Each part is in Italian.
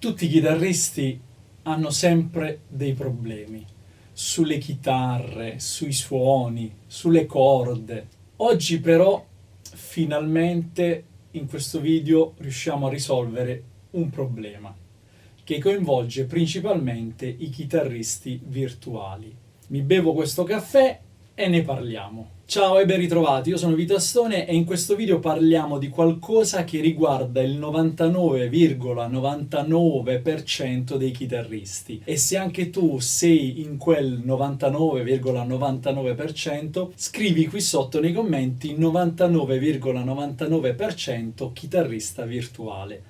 Tutti i chitarristi hanno sempre dei problemi sulle chitarre, sui suoni, sulle corde. Oggi però finalmente in questo video riusciamo a risolvere un problema che coinvolge principalmente i chitarristi virtuali. Mi bevo questo caffè e ne parliamo. Ciao e ben ritrovati, io sono Vitastone e in questo video parliamo di qualcosa che riguarda il 99,99% dei chitarristi. E se anche tu sei in quel 99,99%, scrivi qui sotto nei commenti 99,99% chitarrista virtuale.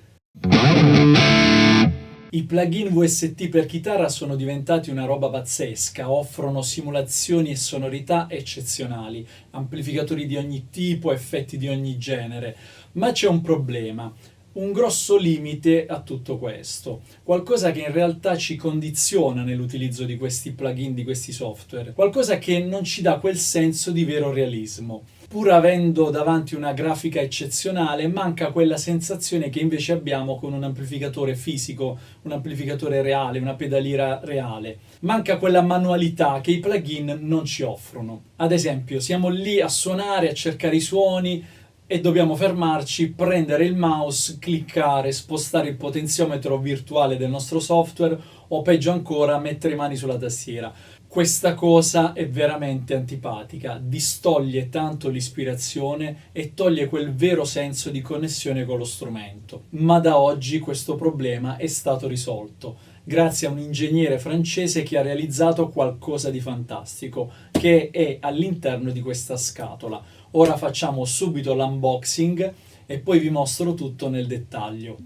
I plugin VST per chitarra sono diventati una roba pazzesca, offrono simulazioni e sonorità eccezionali, amplificatori di ogni tipo, effetti di ogni genere, ma c'è un problema, un grosso limite a tutto questo, qualcosa che in realtà ci condiziona nell'utilizzo di questi plugin, di questi software, qualcosa che non ci dà quel senso di vero realismo. Pur avendo davanti una grafica eccezionale, manca quella sensazione che invece abbiamo con un amplificatore fisico, un amplificatore reale, una pedaliera reale. Manca quella manualità che i plugin non ci offrono. Ad esempio, siamo lì a suonare, a cercare i suoni e dobbiamo fermarci, prendere il mouse, cliccare, spostare il potenziometro virtuale del nostro software o peggio ancora mettere le mani sulla tastiera. Questa cosa è veramente antipatica, distoglie tanto l'ispirazione e toglie quel vero senso di connessione con lo strumento. Ma da oggi questo problema è stato risolto, grazie a un ingegnere francese che ha realizzato qualcosa di fantastico, che è all'interno di questa scatola. Ora facciamo subito l'unboxing e poi vi mostro tutto nel dettaglio.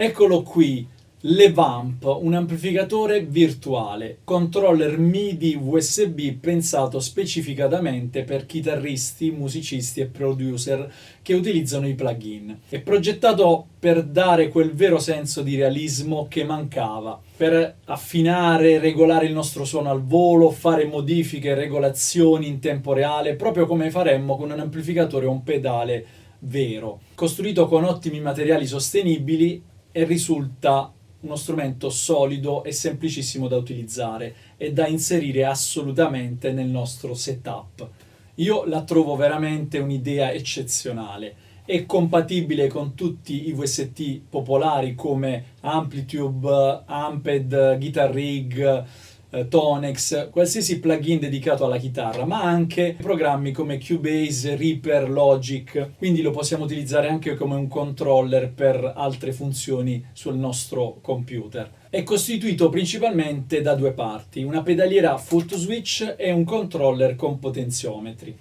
Eccolo qui, Levamp, un amplificatore virtuale, controller MIDI USB pensato specificatamente per chitarristi, musicisti e producer che utilizzano i plugin. È progettato per dare quel vero senso di realismo che mancava, per affinare, regolare il nostro suono al volo, fare modifiche e regolazioni in tempo reale, proprio come faremmo con un amplificatore o un pedale vero. Costruito con ottimi materiali sostenibili, e risulta uno strumento solido e semplicissimo da utilizzare e da inserire assolutamente nel nostro setup. Io la trovo veramente un'idea eccezionale. È compatibile con tutti i VST popolari come Amplitube, Amped, Guitar Rig, Tonex, qualsiasi plugin dedicato alla chitarra, ma anche programmi come Cubase, Reaper, Logic, quindi lo possiamo utilizzare anche come un controller per altre funzioni sul nostro computer. È costituito principalmente da due parti, una pedaliera full to switch e un controller con potenziometri.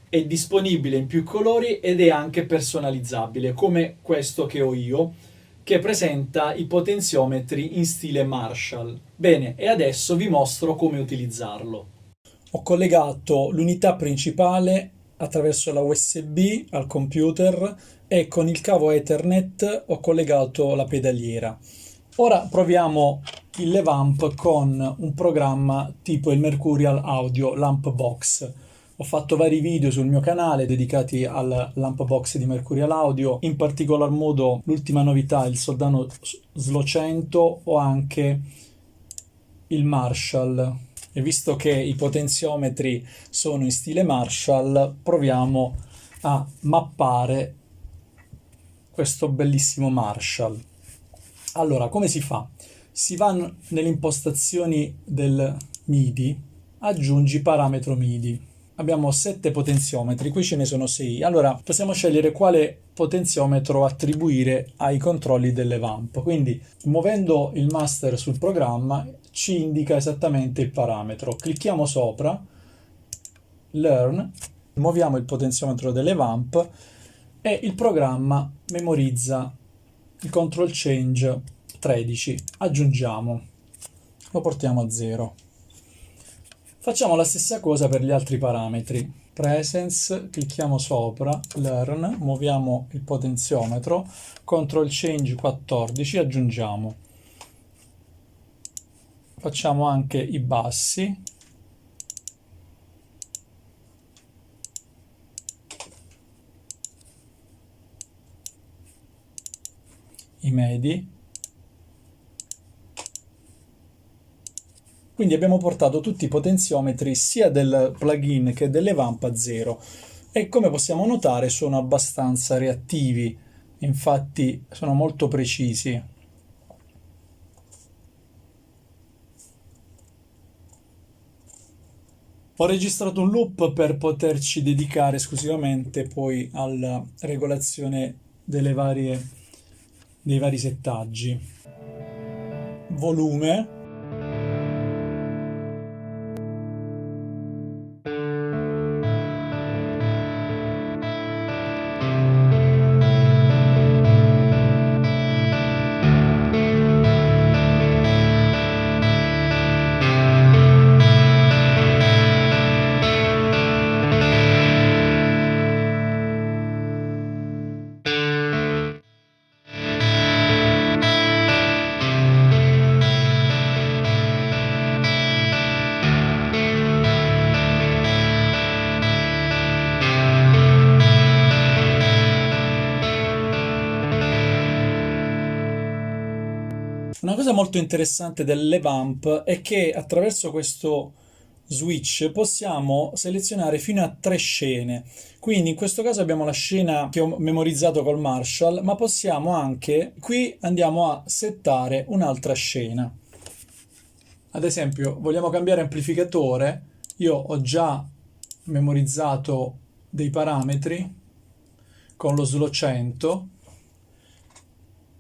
È disponibile in più colori ed è anche personalizzabile, come questo che ho io, che presenta i potenziometri in stile Marshall. Bene, e adesso vi mostro come utilizzarlo. Ho collegato l'unità principale attraverso la USB al computer e con il cavo Ethernet ho collegato la pedaliera. Ora proviamo il Levamp con un programma tipo il Mercurial Audio Lamp Box. Ho fatto vari video sul mio canale dedicati al Lamp Box di Mercurial Audio, in particolar modo l'ultima novità, il Soldano Slow 100 o anche il Marshall. E visto che i potenziometri sono in stile Marshall, proviamo a mappare questo bellissimo Marshall. Allora, come si fa? Si va nelle impostazioni del MIDI, aggiungi parametro MIDI. abbiamo 7 potenziometri, qui ce ne sono 6. Allora possiamo scegliere quale potenziometro attribuire ai controlli delle vamp. Quindi muovendo il master sul programma ci indica esattamente il parametro. Clicchiamo sopra, Learn, muoviamo il potenziometro delle vamp e il programma memorizza il control change 13. Aggiungiamo, lo portiamo a 0. Facciamo la stessa cosa per gli altri parametri. Presence, clicchiamo sopra, Learn, muoviamo il potenziometro, control change 14, aggiungiamo. Facciamo anche i bassi. I medi. Quindi abbiamo portato tutti i potenziometri sia del plugin che delle vamp a 0 e come possiamo notare sono abbastanza reattivi, infatti sono molto precisi. Ho registrato un loop per poterci dedicare esclusivamente poi alla regolazione dei vari settaggi. Volume. Una cosa molto interessante delle vamp è che attraverso questo switch possiamo selezionare fino a 3 scene. Quindi in questo caso abbiamo la scena che ho memorizzato col Marshall, ma possiamo anche, qui andiamo a settare un'altra scena. Ad esempio, vogliamo cambiare amplificatore, io ho già memorizzato dei parametri con lo slow 100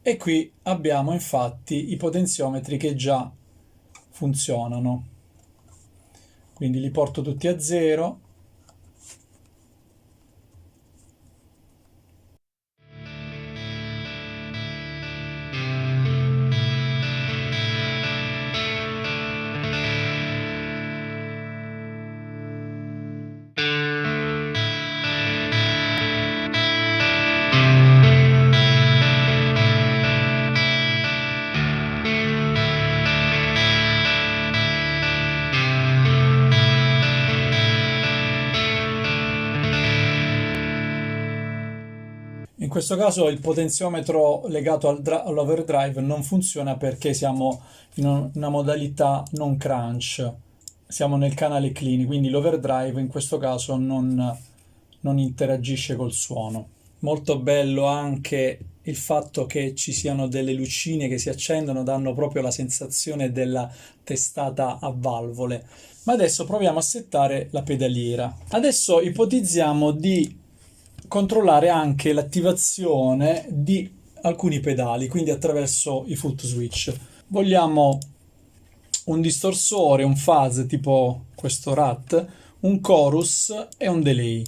e qui abbiamo infatti i potenziometri che già funzionano. Quindi li porto tutti a 0. In questo caso il potenziometro legato all'overdrive non funziona perché siamo in una modalità non crunch, siamo nel canale clean, quindi l'overdrive in questo caso non interagisce col suono. Molto bello anche il fatto che ci siano delle lucine che si accendono, danno proprio la sensazione della testata a valvole. Ma adesso proviamo a settare la pedaliera. Adesso ipotizziamo di controllare anche l'attivazione di alcuni pedali, quindi attraverso i foot switch. Vogliamo un distorsore, un fuzz tipo questo rat, un chorus e un delay.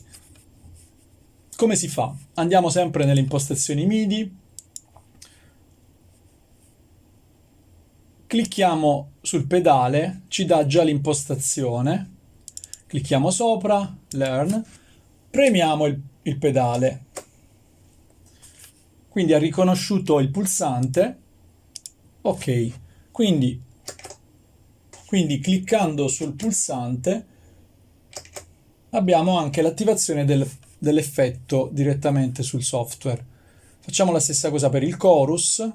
Come si fa? Andiamo sempre nelle impostazioni MIDI, clicchiamo sul pedale, ci dà già l'impostazione, clicchiamo sopra, Learn, premiamo il pedale, quindi ha riconosciuto il pulsante, ok, quindi cliccando sul pulsante abbiamo anche l'attivazione dell'effetto direttamente sul software. Facciamo la stessa cosa per il chorus.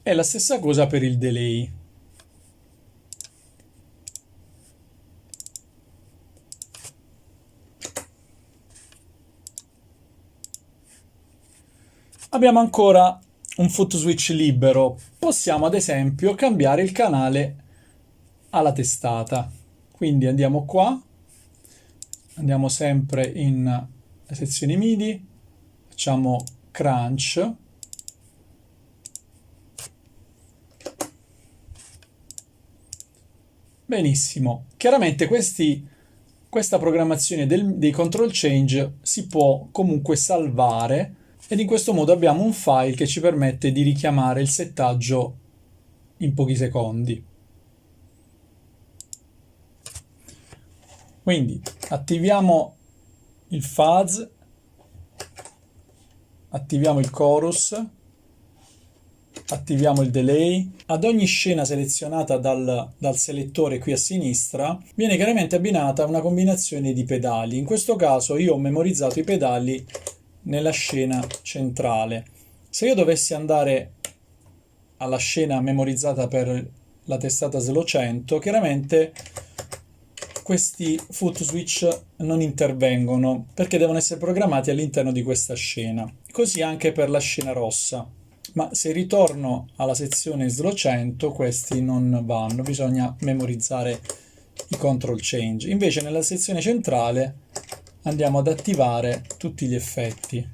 E la stessa cosa per il delay. Abbiamo ancora un foot switch libero, possiamo ad esempio cambiare il canale alla testata. Quindi andiamo qua, andiamo sempre in sezioni MIDI, facciamo crunch. Benissimo. Chiaramente questa programmazione dei control change si può comunque salvare ed in questo modo abbiamo un file che ci permette di richiamare il settaggio in pochi secondi. Quindi attiviamo il fuzz, attiviamo il chorus, attiviamo il delay. Ad ogni scena selezionata dal selettore qui a sinistra viene chiaramente abbinata una combinazione di pedali. In questo caso io ho memorizzato i pedali nella scena centrale. Se io dovessi andare alla scena memorizzata per la testata Slow 100, chiaramente questi foot switch non intervengono perché devono essere programmati all'interno di questa scena. Così anche per la scena rossa. Ma se ritorno alla sezione Slow 100, questi non vanno, bisogna memorizzare i control change. Invece nella sezione centrale andiamo ad attivare tutti gli effetti.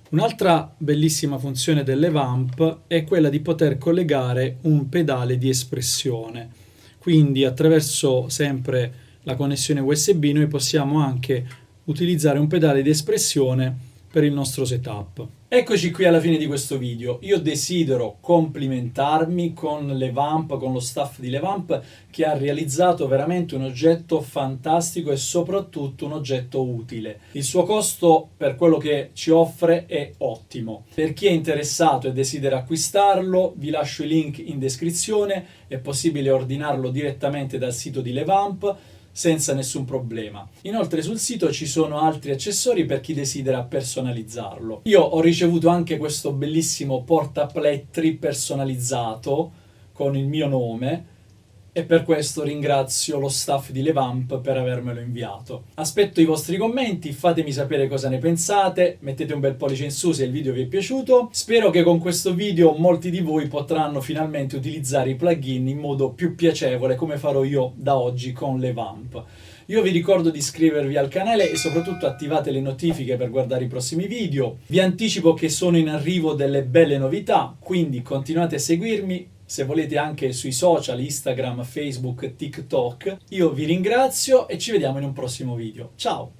Un'altra bellissima funzione delle Vamp è quella di poter collegare un pedale di espressione. Quindi attraverso sempre la connessione USB noi possiamo anche utilizzare un pedale di espressione per il nostro setup. Eccoci qui alla fine di questo video. Io desidero complimentarmi con Levamp, con lo staff di Levamp che ha realizzato veramente un oggetto fantastico e soprattutto un oggetto utile. Il suo costo per quello che ci offre è ottimo. Per chi è interessato e desidera acquistarlo, vi lascio i link in descrizione, è possibile ordinarlo direttamente dal sito di Levamp senza nessun problema. Inoltre sul sito ci sono altri accessori per chi desidera personalizzarlo. Io ho ricevuto anche questo bellissimo portaplettri personalizzato con il mio nome e per questo ringrazio lo staff di Levamp per avermelo inviato. Aspetto i vostri commenti, fatemi sapere cosa ne pensate, mettete un bel pollice in su se il video vi è piaciuto. Spero che con questo video molti di voi potranno finalmente utilizzare i plugin in modo più piacevole come farò io da oggi con Levamp. Io vi ricordo di iscrivervi al canale e soprattutto attivate le notifiche per guardare i prossimi video. Vi anticipo che sono in arrivo delle belle novità, quindi continuate a seguirmi. Se volete anche sui social, Instagram, Facebook, TikTok. Io vi ringrazio e ci vediamo in un prossimo video. Ciao!